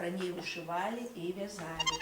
Ранее вышивали и вязали.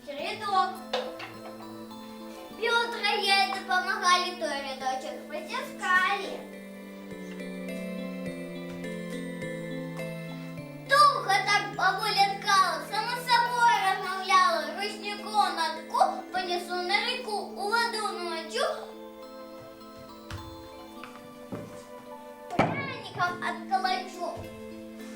рядок. Белотроеды помогали, то рядочек потискали. Долго так бабуля ткала, сама собой размовляла. Ручником натку понесу на реку, у воду ночью. Пряником отколочу.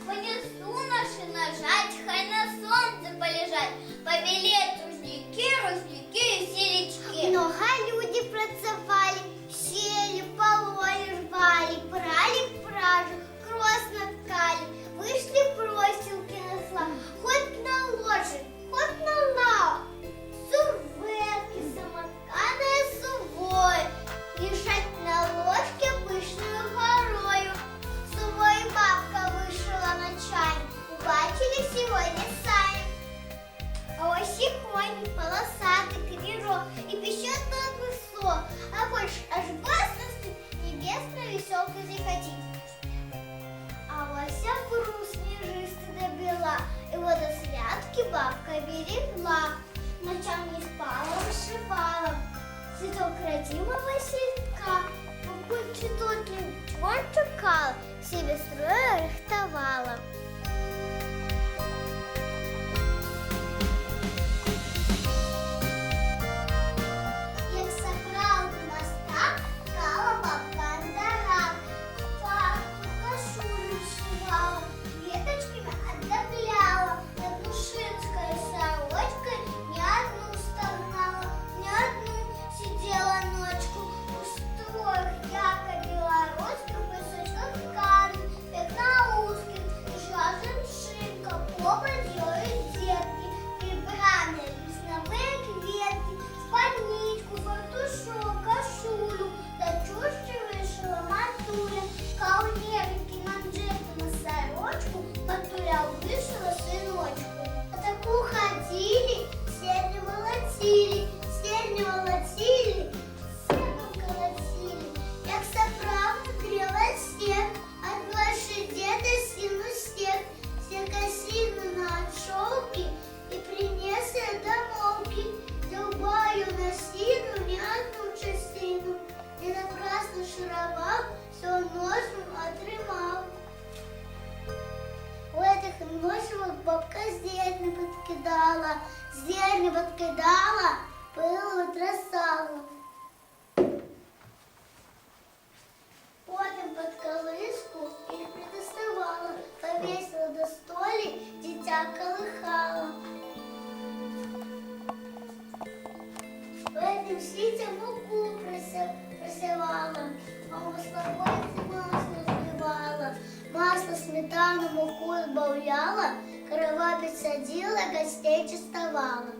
Понесу наши нажать, хай на солнце полежать. Побелеют ручники, ручники и селечки. Много люди працевали, сели, пололи, рвали, брали пражу, кросс наткали, вышли проселки на слав, хоть на ложе, хоть на лав. Сурветки, самотканые сувой, лежать на ложке пышную горою. Сувой бабка вышла на чай, убачили сегодня сами. А ось і конь, полосатый крижок, и пищет над высо, а больше аж басности небесно веселкой захотит. А Вася груз снежистый добила, и водосвятки бабка берегла, ночам не спала, вышивала, цветок родимого Василька, покуль цветут он чекала, себе строя рихтовала. Як сакрал до моста, ткала бабка андорак, кашулю вшивала, веточками отдавляла, над мушинской сорочкой не одну стогнала, не одну сидела ночку, у строях яко белорусских песочках ткани, пекла узких, шла шинка, побродила детки, прибранные весновые кветки, спальничку, фартушок, кашулю, да чушки вышила матуля, каунерики, манжеты на сорочку, матуля вышила сыночку. А так уходили, сельни молотили, сельом колотили, як справно грела снег, от вашей деда сину снег, все косины на отшелки и принесли домовки, любаю на сину не одну частину, не напрасно шаровал, все ножом отрывал. У этих ножевок бабка зерни подкидала, пыл вытрясала. Потом под колыску их придоставала, повесила до столи, дитя колыхала. В этом свете муку просевала, а маслобойце масло сбивала, масло, сметану, муку сбавляла, корова подсадила, гостей частовала.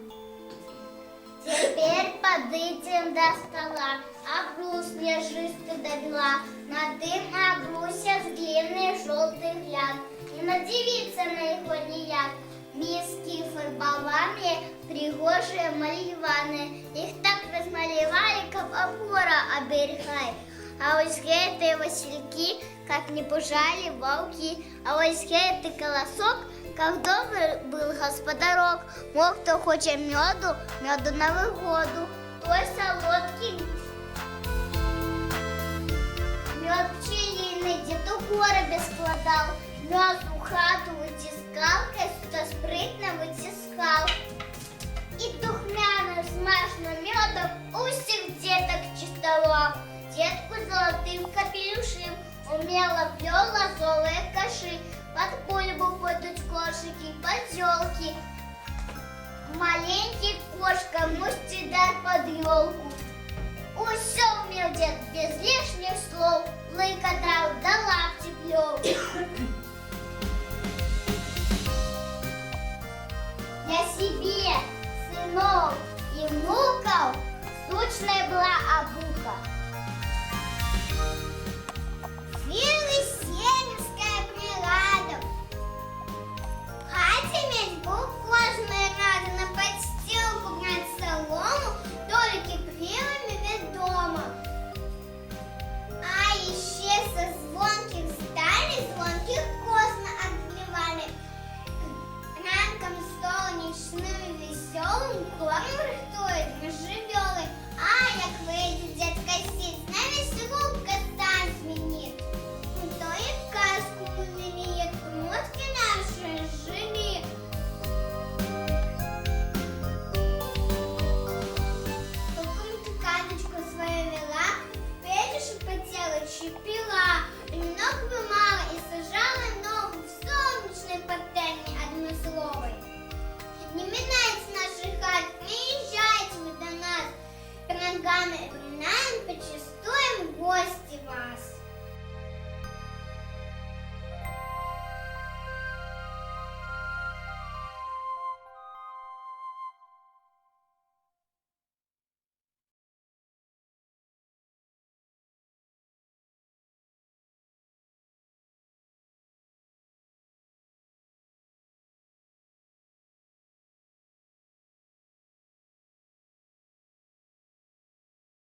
Теперь подытием до стола, а груз снежистый довела, на дым огруся с длинный желтый гляд, и надевиться на его нияк. Миски фарбовали, пригожие мальваны, их так размалевали, как опора оберегай. А ось гэты васильки, как не пужали волки, а ось гэты колосок, как добрый был господарок, мог кто хоче меду на выгоду, той солодкий. Мед пчелиный дед у коробе складал, мед у хату вытискал, кто спрытно вытискал. И духмяным смачным медом у всех деток чистовал. Детку золотым капелюшем умело плел лозовые каши, под кульбу пойдут кошики, поделки. Маленький кошка мусти дай под елку. Усё умел дед без лишних слов, лыкотал да лапти плел. Я себе